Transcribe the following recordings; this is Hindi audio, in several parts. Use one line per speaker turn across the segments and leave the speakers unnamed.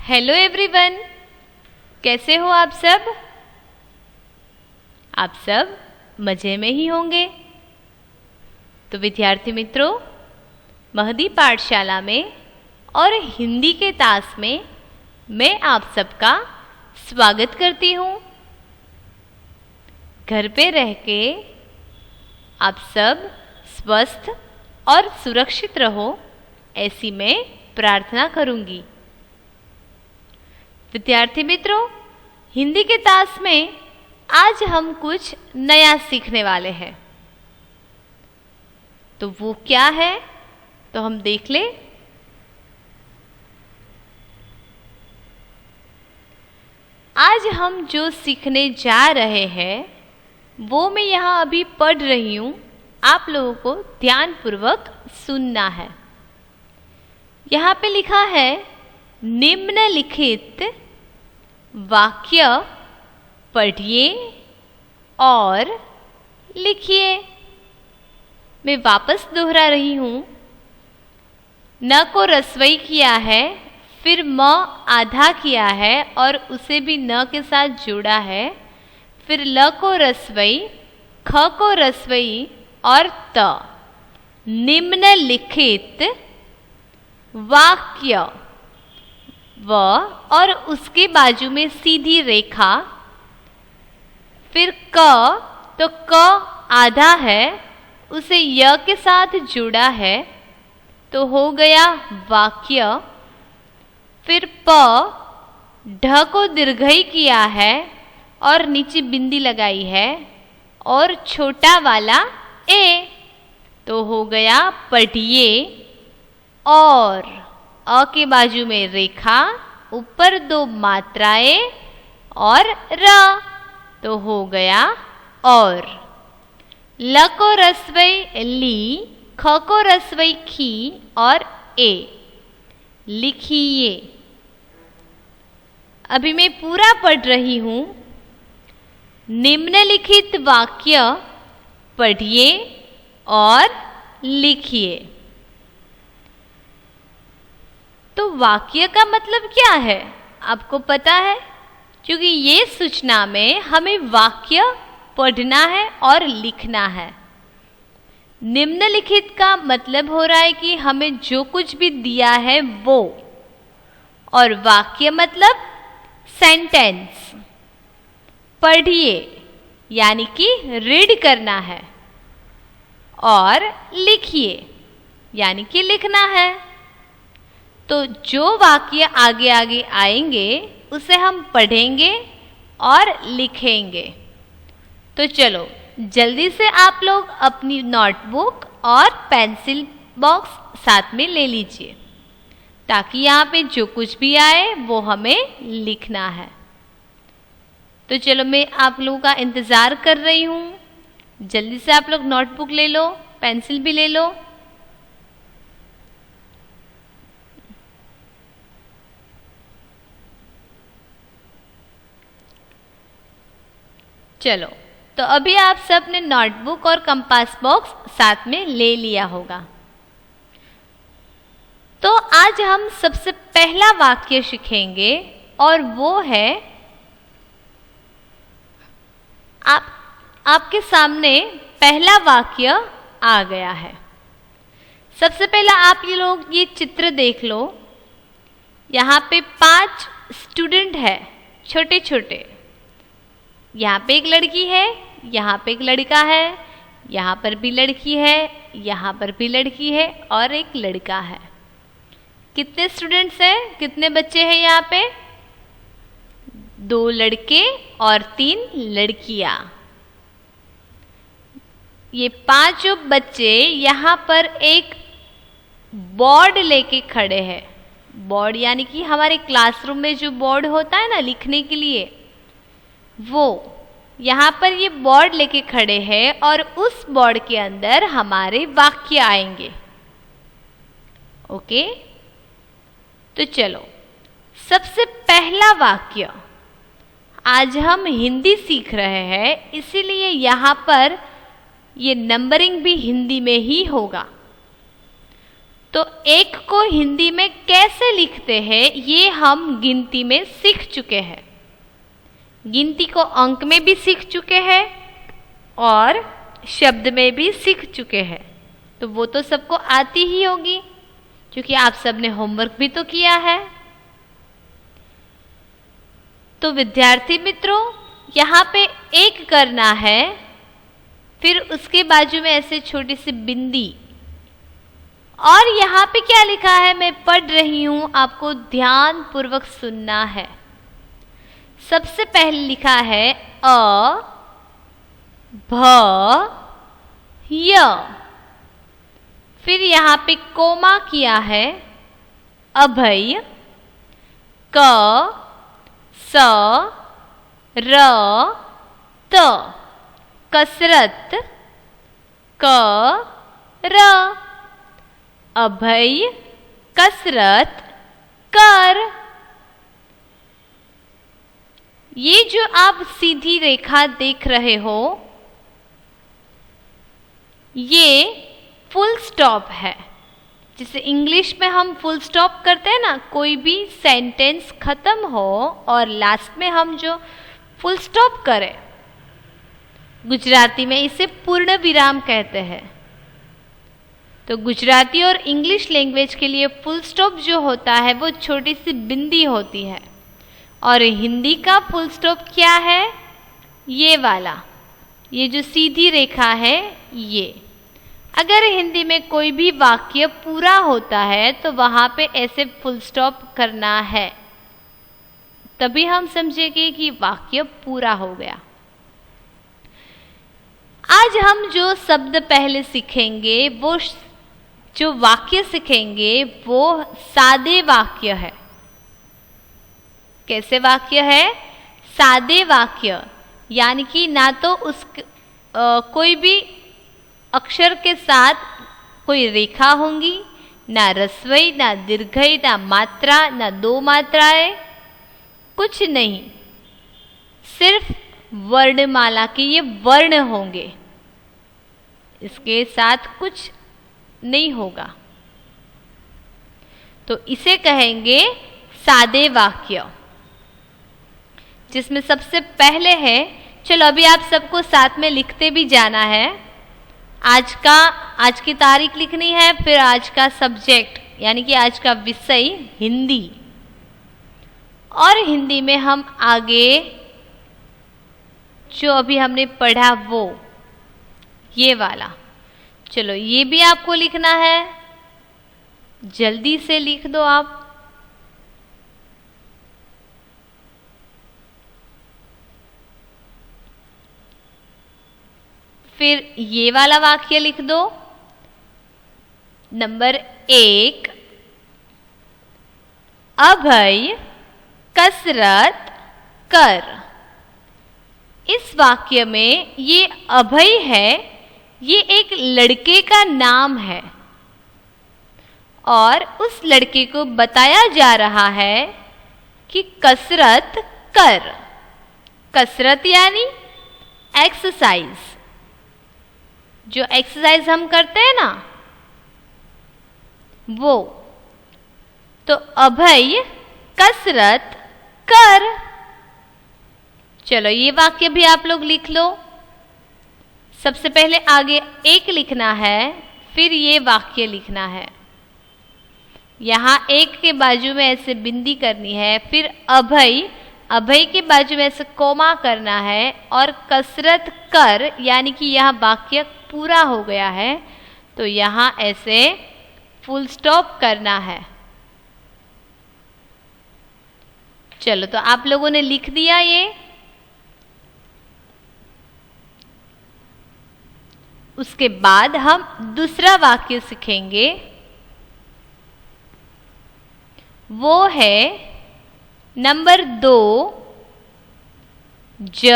हेलो एवरीवन, कैसे हो आप सब? आप सब मज़े में ही होंगे। तो विद्यार्थी मित्रों, महदी पाठशाला में और हिंदी के तास में मैं आप सबका स्वागत करती हूँ। घर पे रह के आप सब स्वस्थ और सुरक्षित रहो, ऐसी मैं प्रार्थना करूँगी। विद्यार्थी मित्रों, हिंदी के तास में आज हम कुछ नया सीखने वाले हैं। तो वो क्या है, तो हम देख लें। आज हम जो सीखने जा रहे हैं वो मैं यहाँ अभी पढ़ रही हूँ, आप लोगों को ध्यानपूर्वक सुनना है। यहाँ पे लिखा है, निम्नलिखित वाक्य पढ़िए और लिखिए। मैं वापस दोहरा रही हूँ। न को रसवई किया है, फिर म आधा किया है और उसे भी न के साथ जोड़ा है, फिर ल को रसवई, ख को रसवई और त। निम्नलिखित वाक्य, व और उसके बाजू में सीधी रेखा, फिर क, तो क आधा है, उसे य के साथ जुड़ा है तो हो गया वाक्य। फिर प, ढ को दीर्घई किया है और नीचे बिंदी लगाई है और छोटा वाला ए, तो हो गया पढ़िए। और अ के बाजू में रेखा, ऊपर दो मात्राएं और र, तो हो गया और। ल को रसवई ली, ख को रसवई खी और ए, लिखिए। अभी मैं पूरा पढ़ रही हूँ। निम्नलिखित वाक्य पढ़िए और लिखिए। तो वाक्य का मतलब क्या है, आपको पता है? क्योंकि ये सूचना में हमें वाक्य पढ़ना है और लिखना है। निम्नलिखित का मतलब हो रहा है कि हमें जो कुछ भी दिया है वो, और वाक्य मतलब सेंटेंस। पढ़िए यानी कि रीड करना है, और लिखिए यानी कि लिखना है। तो जो वाक्य आगे आगे आएंगे उसे हम पढ़ेंगे और लिखेंगे। तो चलो जल्दी से आप लोग अपनी नोटबुक और पेंसिल बॉक्स साथ में ले लीजिए, ताकि यहाँ पे जो कुछ भी आए वो हमें लिखना है। तो चलो मैं आप लोगों का इंतज़ार कर रही हूँ। जल्दी से आप लोग नोटबुक ले लो, पेंसिल भी ले लो। चलो, तो अभी आप सब ने नोटबुक और कंपास बॉक्स साथ में ले लिया होगा। तो आज हम सबसे पहला वाक्य सीखेंगे और वो है, आपके सामने पहला वाक्य आ गया है। सबसे पहला आप ये लोग ये चित्र देख लो। यहाँ पे 5 स्टूडेंट है, छोटे छोटे। यहाँ पे एक लड़की है, यहाँ पे एक लड़का है, यहाँ पर भी लड़की है, यहाँ पर भी लड़की है और एक लड़का है। कितने स्टूडेंट्स हैं, कितने बच्चे हैं यहाँ पे? 2 लड़के और 3 लड़कियाँ। ये 5 बच्चे यहाँ पर एक बोर्ड लेके खड़े हैं। बोर्ड यानी कि हमारे क्लासरूम में जो बोर्ड होता है ना लिखने के लिए, वो यहाँ पर ये बोर्ड लेके खड़े हैं और उस बोर्ड के अंदर हमारे वाक्य आएंगे। ओके, तो चलो सबसे पहला वाक्य। आज हम हिंदी सीख रहे हैं, इसीलिए यहाँ पर ये नंबरिंग भी हिंदी में ही होगा। तो 1 को हिंदी में कैसे लिखते हैं ये हम गिनती में सीख चुके हैं। गिनती को अंक में भी सीख चुके हैं और शब्द में भी सीख चुके हैं, तो वो तो सबको आती ही होगी क्योंकि आप सबने होमवर्क भी तो किया है। तो विद्यार्थी मित्रों, यहाँ पे 1 करना है, फिर उसके बाजू में ऐसे छोटी सी बिंदी, और यहाँ पे क्या लिखा है मैं पढ़ रही हूं, आपको ध्यान पूर्वक सुनना है। सबसे पहले लिखा है अ भ य, फिर यहाँ पे कोमा किया है अभय, क स र त, कसरत क र, अभय कसरत कर। ये जो आप सीधी रेखा देख रहे हो ये फुल स्टॉप है। जिसे इंग्लिश में हम फुल स्टॉप करते हैं ना, कोई भी सेंटेंस खत्म हो और लास्ट में हम जो फुल स्टॉप करें, गुजराती में इसे पूर्ण विराम कहते हैं। तो गुजराती और इंग्लिश लैंग्वेज के लिए फुल स्टॉप जो होता है वो छोटी सी बिंदी होती है, और हिंदी का फुल स्टॉप क्या है, ये वाला, ये जो सीधी रेखा है ये। अगर हिंदी में कोई भी वाक्य पूरा होता है तो वहाँ पे ऐसे फुल स्टॉप करना है, तभी हम समझेंगे कि वाक्य पूरा हो गया। आज हम जो शब्द पहले सीखेंगे, वो जो वाक्य सीखेंगे वो सादे वाक्य है। कैसे वाक्य है? सादे वाक्य, यानी कि ना तो कोई भी अक्षर के साथ कोई रेखा होंगी, ना रस्वई, ना दीर्घई, ना मात्रा, ना 2 मात्राएं, कुछ नहीं, सिर्फ वर्णमाला के ये वर्ण होंगे, इसके साथ कुछ नहीं होगा। तो इसे कहेंगे सादे वाक्य, जिसमें सबसे पहले है, चलो अभी आप सबको साथ में लिखते भी जाना है। आज की तारीख लिखनी है, फिर आज का सब्जेक्ट यानी कि आज का विषय हिंदी, और हिंदी में हम आगे जो अभी हमने पढ़ा वो ये वाला, चलो ये भी आपको लिखना है, जल्दी से लिख दो आप। फिर ये वाला वाक्य लिख दो, नंबर 1, अभय कसरत कर। इस वाक्य में ये अभय है, ये एक लड़के का नाम है और उस लड़के को बताया जा रहा है कि कसरत कर। कसरत यानी एक्सरसाइज, जो एक्सरसाइज हम करते हैं ना वो। तो अभय कसरत कर। चलो ये वाक्य भी आप लोग लिख लो। सबसे पहले आगे 1 लिखना है, फिर ये वाक्य लिखना है। यहाँ 1 के बाजू में ऐसे बिंदी करनी है, फिर अभय के बाजू में ऐसे कोमा करना है, और कसरत कर यानी कि यहाँ वाक्य पूरा हो गया है, तो यहाँ ऐसे फुल स्टॉप करना है। चलो तो आप लोगों ने लिख दिया ये। उसके बाद हम दूसरा वाक्य सीखेंगे, वो है नंबर 2, ज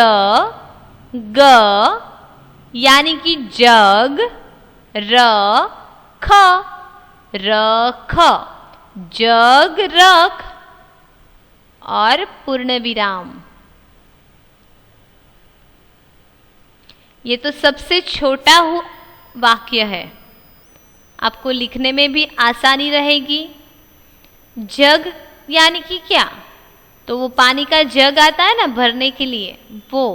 ग यानी कि जग, रख, जग रख, और पूर्ण विराम। ये तो सबसे छोटा वाक्य है। आपको लिखने में भी आसानी रहेगी। जग यानी कि क्या, तो वो पानी का जग आता है ना भरने के लिए, वो।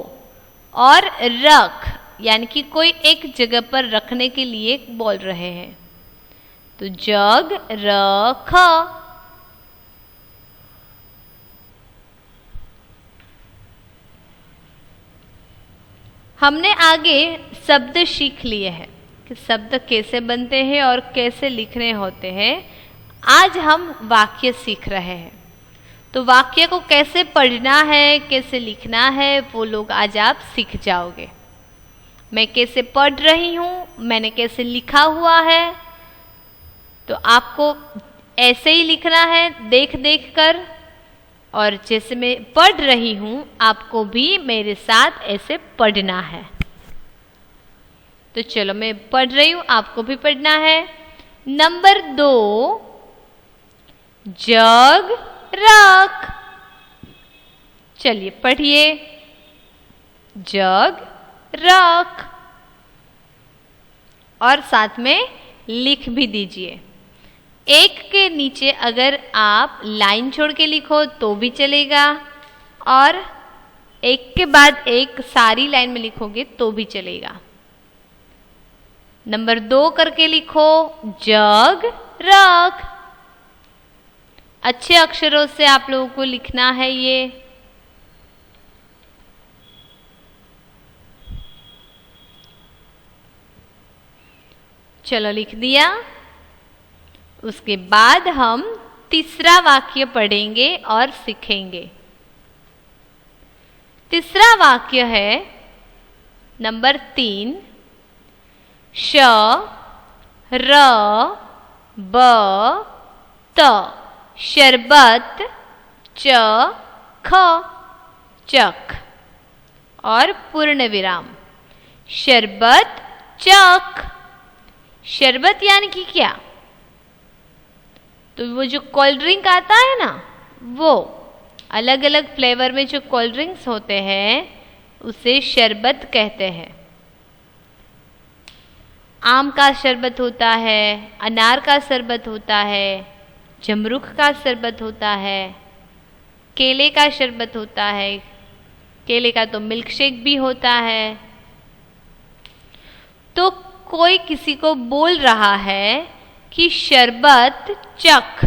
और रख यानी कि कोई एक जगह पर रखने के लिए बोल रहे हैं, तो जग रख। हमने आगे शब्द सीख लिए हैं कि शब्द कैसे बनते हैं और कैसे लिखने होते हैं। आज हम वाक्य सीख रहे हैं, तो वाक्य को कैसे पढ़ना है, कैसे लिखना है, वो लोग आज आप सीख जाओगे। मैं कैसे पढ़ रही हूँ, मैंने कैसे लिखा हुआ है, तो आपको ऐसे ही लिखना है देख देख कर, और जैसे मैं पढ़ रही हूँ आपको भी मेरे साथ ऐसे पढ़ना है। तो चलो मैं पढ़ रही हूँ, आपको भी पढ़ना है। नंबर 2, जग रख। चलिए पढ़िए, जग रख, और साथ में लिख भी दीजिए। एक के नीचे अगर आप लाइन छोड़ के लिखो तो भी चलेगा, और एक के बाद एक सारी लाइन में लिखोगे तो भी चलेगा। नंबर 2 करके लिखो, जग रख। अच्छे अक्षरों से आप लोगों को लिखना है ये। चलो लिख दिया। उसके बाद हम तीसरा वाक्य पढ़ेंगे और सीखेंगे। तीसरा वाक्य है नंबर 3, श र ब त, शरबत, च ख, चख, और पूर्ण विराम। शरबत चख। शरबत यानी कि क्या, तो वो जो कोल्ड ड्रिंक आता है ना, वो अलग अलग फ्लेवर में जो कोल्ड ड्रिंक्स होते हैं उसे शरबत कहते हैं। आम का शरबत होता है, अनार का शरबत होता है, जमरूख का शरबत होता है, केले का शरबत होता है, केले का तो मिल्क शेक भी होता है। तो कोई किसी को बोल रहा है कि शरबत चख,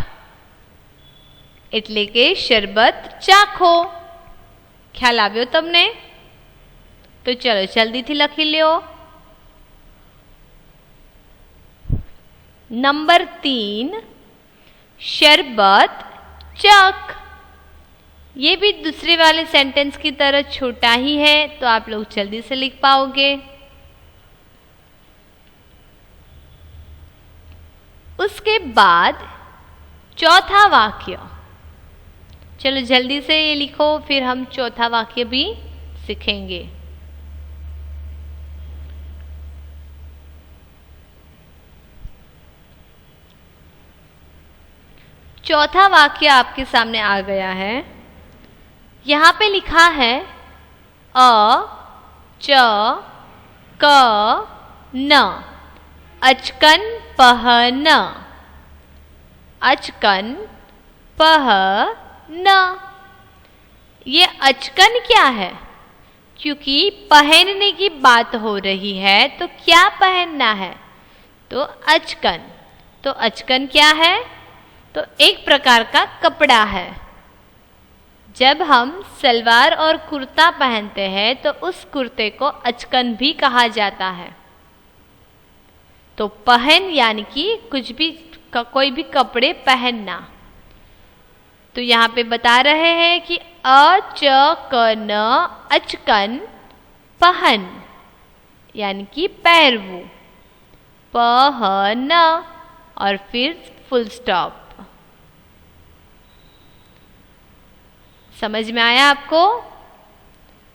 એટલે કે શરબત ચાખો। ખ્યાલ આવ્યો તમને? તો ચલો જલ્દીથી લખી લ્યો। नंबर 3, शरबत चख। ये भी दूसरे वाले सेंटेंस की तरह छोटा ही है, तो आप लोग जल्दी से लिख पाओगे। उसके बाद चौथा वाक्य, चलो जल्दी से ये लिखो, फिर हम चौथा वाक्य भी सीखेंगे। चौथा वाक्य आपके सामने आ गया है। यहाँ पे लिखा है अ च क न, अचकन पह न, अचकन पह न। ये अचकन क्या है, क्योंकि पहनने की बात हो रही है, तो क्या पहनना है, तो अचकन। तो अचकन क्या है, तो एक प्रकार का कपड़ा है। जब हम सलवार और कुर्ता पहनते हैं तो उस कुर्ते को अचकन भी कहा जाता है। तो पहन यानी कि कुछ भी, कोई भी कपड़े पहनना। तो यहाँ पे बता रहे हैं कि अचकन, अचकन पहन यानी कि पहनवू, पहन और फिर फुल स्टॉप। समझ में आया आपको?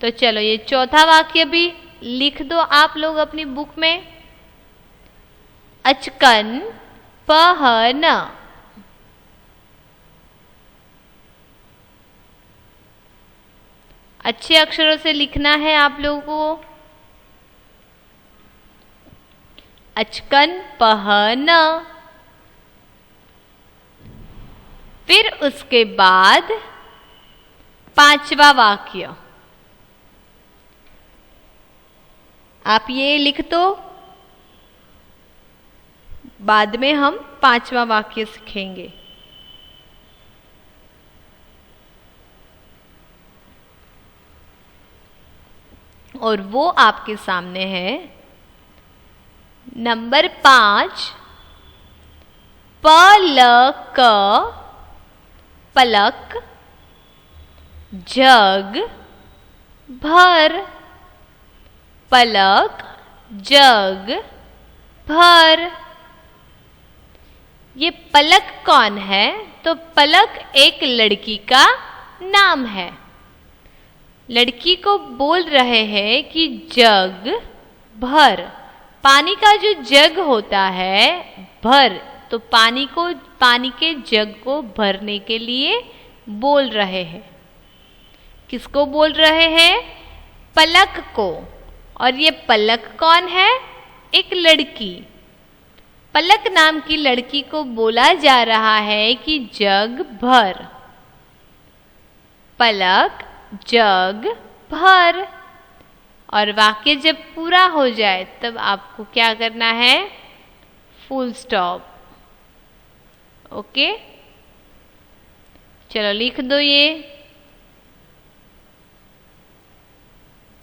तो चलो ये चौथा वाक्य भी लिख दो आप लोग अपनी बुक में। अचकन पहन। अच्छे अक्षरों से लिखना है आप लोगों को। अचकन पहन। फिर उसके बाद 5वां वाक्य आप ये लिख दो, बाद में हम 5वां वाक्य सीखेंगे। और वो आपके सामने है। नंबर 5, पलक पलक जग भर। पलक जग भर। ये पलक कौन है? तो पलक एक लड़की का नाम है। लड़की को बोल रहे हैं कि जग भर, पानी का जो जग होता है भर, तो पानी के जग को भरने के लिए बोल रहे हैं। किसको बोल रहे हैं? पलक को। और ये पलक कौन है? एक लड़की। पलक नाम की लड़की को बोला जा रहा है कि जग भर। पलक जग भर। और वाक्य जब पूरा हो जाए तब आपको क्या करना है? Full stop. ओके, चलो लिख दो ये।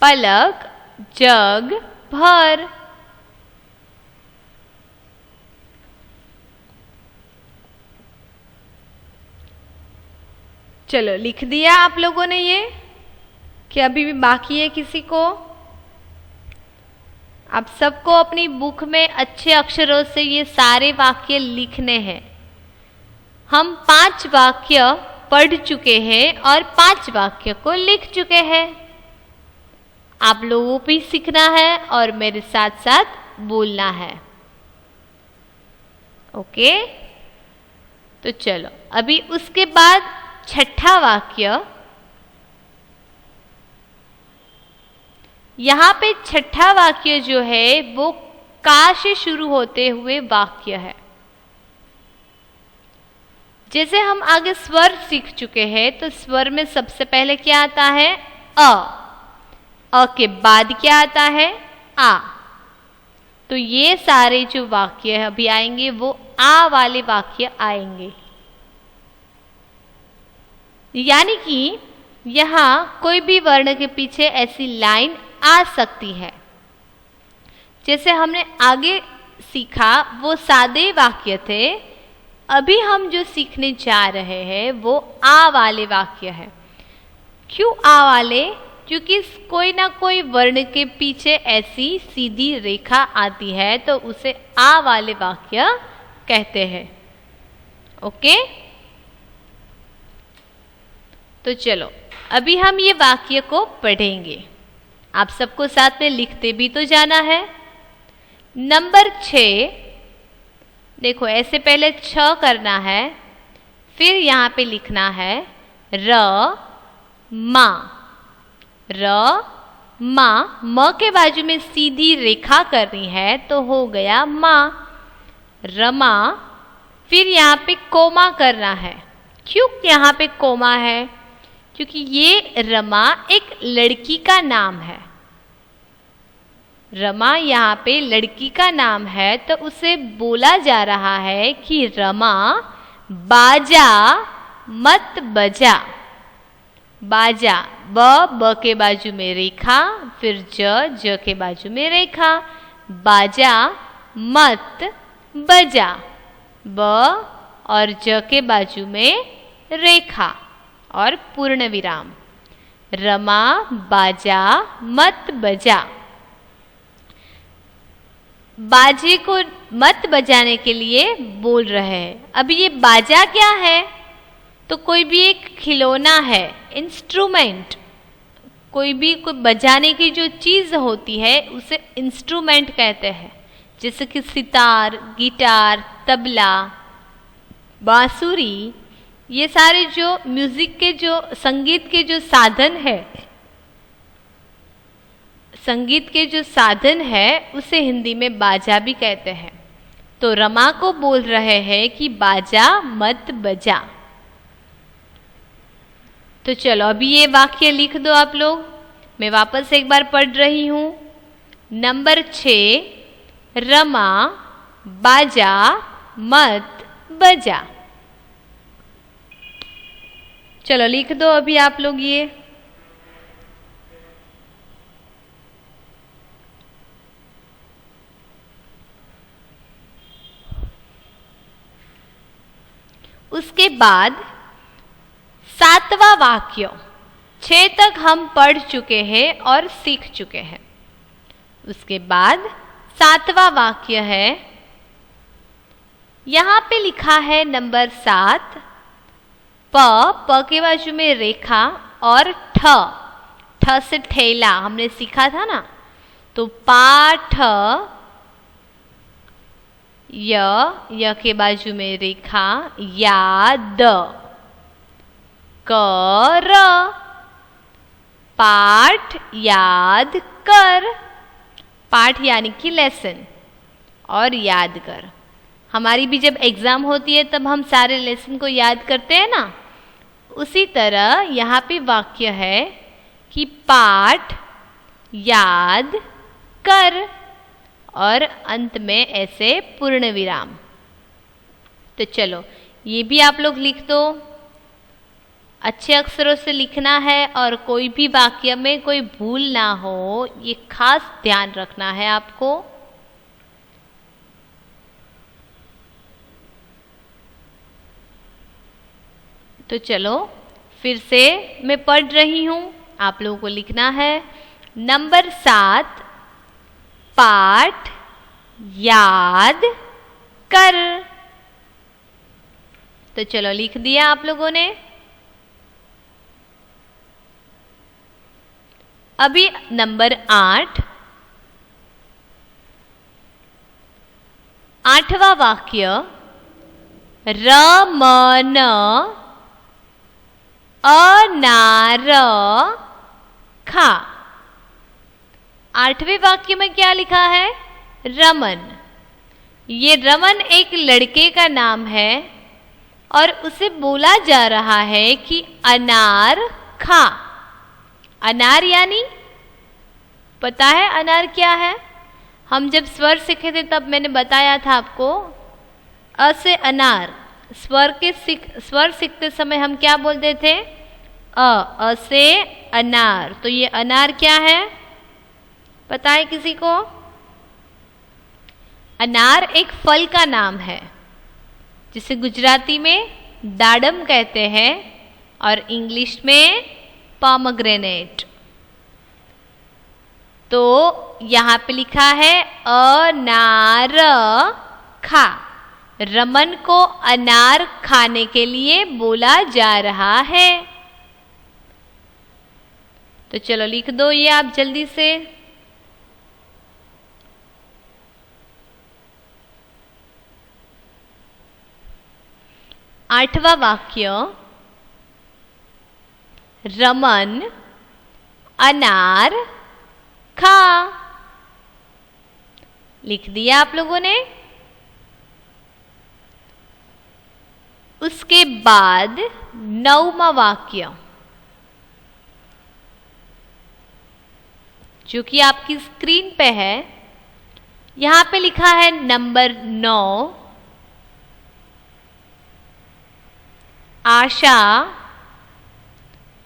पलक जग भर। चलो लिख दिया आप लोगों ने ये, कि अभी भी बाकी है किसी को? आप सबको अपनी बुक में अच्छे अक्षरों से ये सारे वाक्य लिखने हैं। हम 5 वाक्य पढ़ चुके हैं और 5 वाक्य को लिख चुके हैं। आप लोगों को भी सीखना है और मेरे साथ साथ बोलना है। ओके, तो चलो अभी उसके बाद 6ठा वाक्य। यहाँ पे 6ठा वाक्य जो है वो का से शुरू होते हुए वाक्य है। जैसे हम आगे स्वर सीख चुके हैं, तो स्वर में सबसे पहले क्या आता है? अ के बाद क्या आता है? आ। तो ये सारे जो वाक्य अभी आएंगे वो आ वाले वाक्य आएंगे। यानी कि यहाँ कोई भी वर्ण के पीछे ऐसी लाइन आ सकती है। जैसे हमने आगे सीखा वो सादे वाक्य थे, अभी हम जो सीखने जा रहे हैं वो आ वाले वाक्य है। क्यों आ वाले? क्योंकि कोई ना कोई वर्ण के पीछे ऐसी सीधी रेखा आती है तो उसे आ वाले वाक्य कहते हैं। ओके, तो चलो अभी हम ये वाक्य को पढ़ेंगे। आप सबको साथ में लिखते भी तो जाना है। नंबर 6, देखो ऐसे पहले 6 करना है, फिर यहाँ पे लिखना है र मा। र मा, म के बाजू में सीधी रेखा करनी है तो हो गया माँ, रमा। फिर यहाँ पे कोमा करना है। क्यों यहाँ पे कोमा है? क्योंकि ये रमा एक लड़की का नाम है। रमा यहाँ पे लड़की का नाम है तो उसे बोला जा रहा है कि रमा बाजा मत बजा। बाजा, ब के बाजू में रेखा, फिर ज के बाजू में रेखा। बाजा मत बजा, ब और ज के बाजू में रेखा और पूर्ण विराम। रमा बाजा मत बजा। बाजे को मत बजाने के लिए बोल रहे हैं। अब ये बाजा क्या है? तो कोई भी एक खिलौना है, इंस्ट्रूमेंट। कोई बजाने की जो चीज़ होती है उसे इंस्ट्रूमेंट कहते हैं। जैसे कि सितार, गिटार, तबला, बांसुरी, ये सारे जो म्यूजिक के जो संगीत के जो साधन है, संगीत के जो साधन है उसे हिंदी में बाजा भी कहते हैं। तो रमा को बोल रहे हैं कि बाजा मत बजा। तो चलो अभी ये वाक्य लिख दो आप लोग। मैं वापस एक बार पढ़ रही हूँ। नंबर 6, रमा बाजा मत बजा। चलो लिख दो अभी आप लोग ये। उसके बाद 7वां वाक्य, 6 तक हम पढ़ चुके हैं और सीख चुके हैं। उसके बाद 7वां वाक्य है, यहां पे लिखा है नंबर 7, प के बाजू में रेखा और ठ से ठेला हमने सीखा था ना। तो पाठ, य के बाजू में रेखा, याद, कर, पाठ याद कर। पाठ यानी कि लेसन, और याद कर। हमारी भी जब एग्जाम होती है तब हम सारे लेसन को याद करते हैं ना। उसी तरह यहाँ पे वाक्य है कि पाठ याद कर, और अंत में ऐसे पूर्ण विराम। तो चलो ये भी आप लोग लिख दो। अच्छे अक्षरों से लिखना है और कोई भी वाक्य में कोई भूल ना हो, ये खास ध्यान रखना है आपको। तो चलो फिर से मैं पढ़ रही हूँ, आप लोगों को लिखना है। नंबर 7, पाठ याद कर। तो चलो लिख दिया आप लोगों ने। अभी नंबर 8, 8वां वाक्य, रमन अनार खा। 8वें वाक्य में क्या लिखा है? रमन। ये रमन एक लड़के का नाम है और उसे बोला जा रहा है कि अनार खा। अनार यानी पता है अनार क्या है? हम जब स्वर सीखे थे तब मैंने बताया था आपको, अ से अनार। स्वर सीखते समय हम क्या बोलते थे? अ से अनार। तो ये अनार क्या है, पता है किसी को? अनार एक फल का नाम है जिसे गुजराती में दाडम कहते हैं और इंग्लिश में पोमेग्रेनेट। तो यहाँ पे लिखा है अनार खा। रमन को अनार खाने के लिए बोला जा रहा है। तो चलो लिख दो ये आप जल्दी से। आठवां वाक्य, रमन अनार खा। लिख दिया आप लोगों ने। उसके बाद 9वां वाक्य, जो कि आपकी स्क्रीन पे है, यहां पे लिखा है नंबर 9, आशा।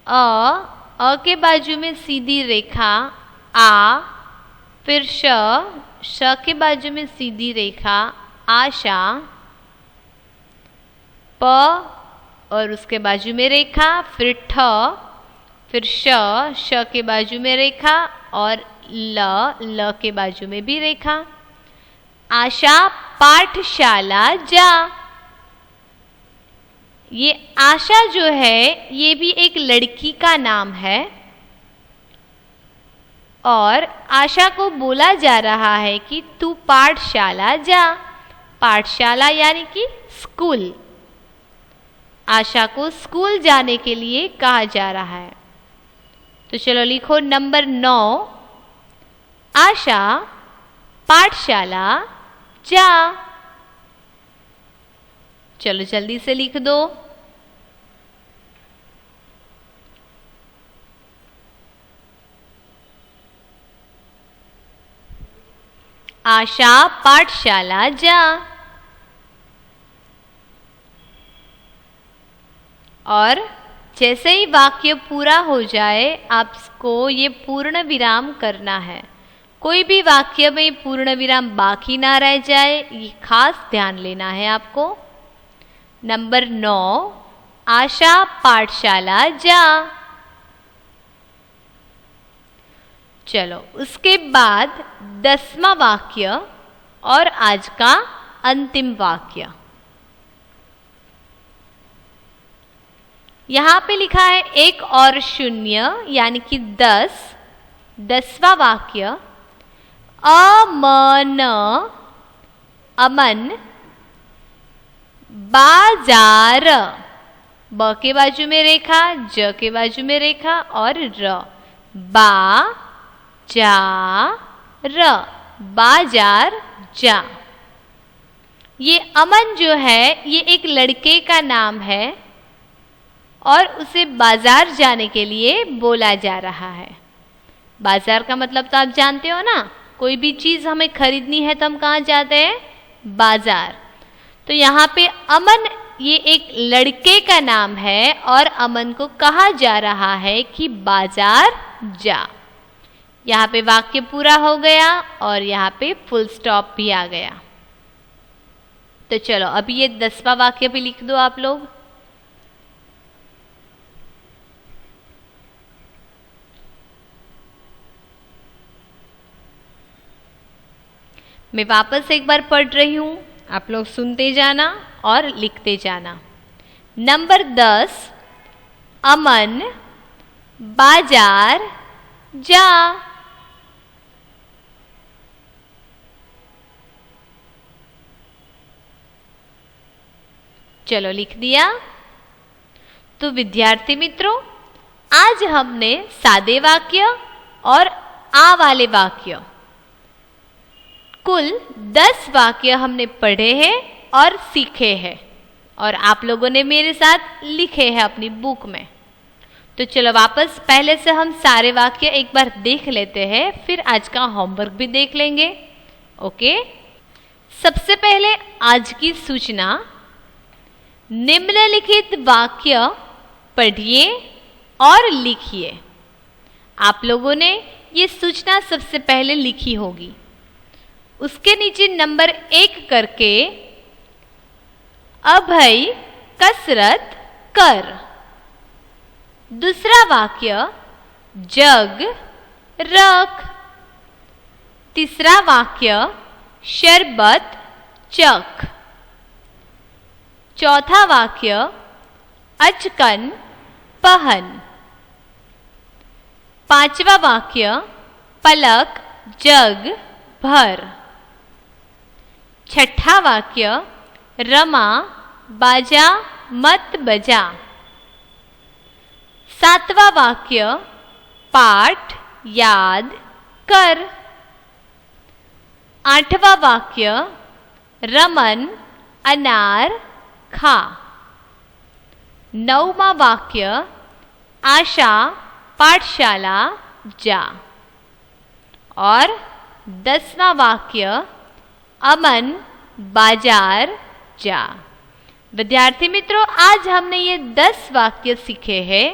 अ के बाजू में सीधी रेखा, आ, फिर श के बाजू में सीधी रेखा, आशा। प और उसके बाजू में रेखा, फिर ठ, फिर श के बाजू में रेखा, और ल के बाजू में भी रेखा। आशा पाठशाला जा। ये आशा जो है ये भी एक लड़की का नाम है और आशा को बोला जा रहा है कि तू पाठशाला जा। पाठशाला यानी कि स्कूल। आशा को स्कूल जाने के लिए कहा जा रहा है। तो चलो लिखो नंबर 9, आशा पाठशाला जा। चलो जल्दी से लिख दो। आशा पाठशाला जा। और जैसे ही वाक्य पूरा हो जाए आपको ये पूर्ण विराम करना है। कोई भी वाक्य में पूर्ण विराम बाकी ना रह जाए, ये खास ध्यान लेना है आपको। नंबर 9, आशा पाठशाला जा। चलो उसके बाद 10वां वाक्य और आज का अंतिम वाक्य। यहां पे लिखा है 1 और 0 यानी कि 10। 10वां वाक्य अमन अमन बाजार। ब के बाजू में रेखा, ज के बाजू में रेखा और र। बा जा र बाजार जा। ये अमन जो है ये एक लड़के का नाम है और उसे बाजार जाने के लिए बोला जा रहा है। बाजार का मतलब तो आप जानते हो ना, कोई भी चीज हमें खरीदनी है तो हम कहाँ जाते हैं? बाजार। तो यहाँ पे अमन ये एक लड़के का नाम है और अमन को कहा जा रहा है कि बाजार जा। यहाँ पे वाक्य पूरा हो गया और यहाँ पे फुल स्टॉप भी आ गया। तो चलो अभी ये 10वां वाक्य भी लिख दो आप लोग। मैं वापस एक बार पढ़ रही हूं, आप लोग सुनते जाना और लिखते जाना। नंबर 10, अमन बाजार जा। चलो लिख दिया। तो विद्यार्थी मित्रों, आज हमने सादे वाक्य और आ वाले वाक्य कुल 10 वाक्य हमने पढ़े हैं और सीखे हैं और आप लोगों ने मेरे साथ लिखे हैं अपनी बुक में। तो चलो वापस पहले से हम सारे वाक्य एक बार देख लेते हैं, फिर आज का होमवर्क भी देख लेंगे। ओके, सबसे पहले आज की सूचना, निम्नलिखित वाक्य पढ़िए और लिखिए। आप लोगों ने ये सूचना सबसे पहले लिखी होगी। उसके नीचे नंबर 1 करके अभय कसरत कर। दूसरा वाक्य जग रख। तीसरा वाक्य शरबत चख। चौथा वाक्य अचकन पहन। पांचवा वाक्य पलक जग भर। छठा वाक्य रमा बाजा मत बजा। सातवां वाक्य पाठ याद कर। आठवां वाक्य रमन अनार खा। नौवां वाक्य आशा पाठशाला जा। और 10वां वाक्य अमन बाजार जा। विद्यार्थी मित्रों, आज हमने ये 10 वाक्य सीखे हैं।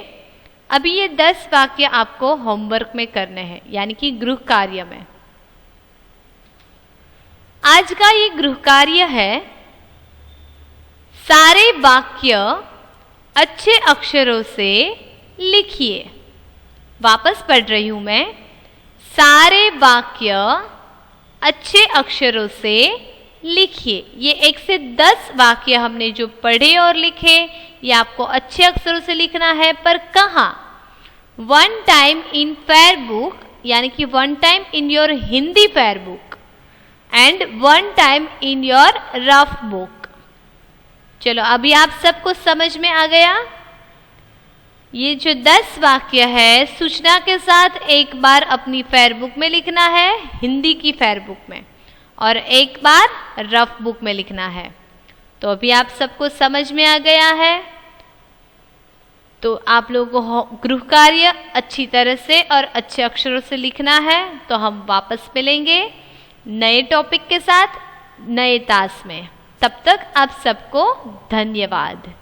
अभी ये 10 वाक्य आपको होमवर्क में करने हैं, यानी कि गृह कार्य में। आज का ये गृह कार्य है, सारे वाक्य अच्छे अक्षरों से लिखिए। वापस पढ़ रही हूं मैं, सारे वाक्य अच्छे अक्षरों से लिखिए। ये 1 से 10 वाक्य हमने जो पढ़े और लिखे, ये आपको अच्छे अक्षरों से लिखना है। पर कहाँ? 1 टाइम इन फेयर बुक, यानी कि 1 time in your Hindi fair book and 1 time in your rough book. चलो अभी आप सबको समझ में आ गया। ये जो 10 वाक्य है सूचना के साथ एक बार अपनी फेयर बुक में लिखना है, हिंदी की फेयर बुक में, और एक बार रफ बुक में लिखना है। तो अभी आप सबको समझ में आ गया है। तो आप लोगों को गृह कार्य अच्छी तरह से और अच्छे अक्षरों से लिखना है। तो हम वापस मिलेंगे नए टॉपिक के साथ नए तास में। तब तक आप सबको धन्यवाद।